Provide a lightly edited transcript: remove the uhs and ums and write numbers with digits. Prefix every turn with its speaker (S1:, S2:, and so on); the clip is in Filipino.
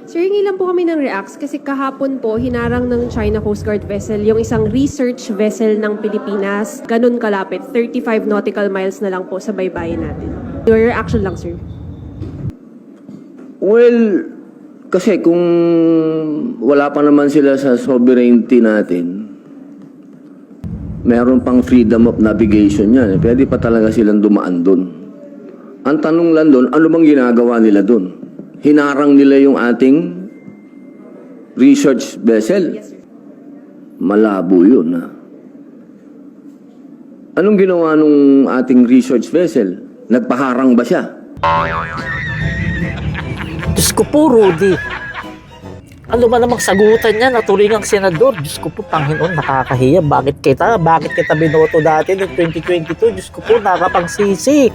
S1: Sir, hingi lang po kami ng reacts kasi kahapon po hinarang ng China Coast Guard vessel yung isang research vessel ng Pilipinas. Ganun kalapit, 35 nautical miles na lang po sa baybayin natin. Your reaction lang, sir.
S2: Well, kasi kung wala pa naman sila sa sovereignty natin, meron pang freedom of navigation yan. Pwede pa talaga silang dumaan doon. Ang tanong lang doon, ano bang ginagawa nila doon? Hinarang nila yung ating research vessel.
S1: Yes, sir.
S2: Malabo yun, ha? Anong ginawa nung ating research vessel? Nagpaharang ba siya?
S3: Diyos ko po, Rudy. Ano ba namang sagutan niya na turingang senador? Diyos ko po, Panginoon, nakakahiya. Bakit kita binoto dati noong 2022? Diyos ko po, nakapangsisi.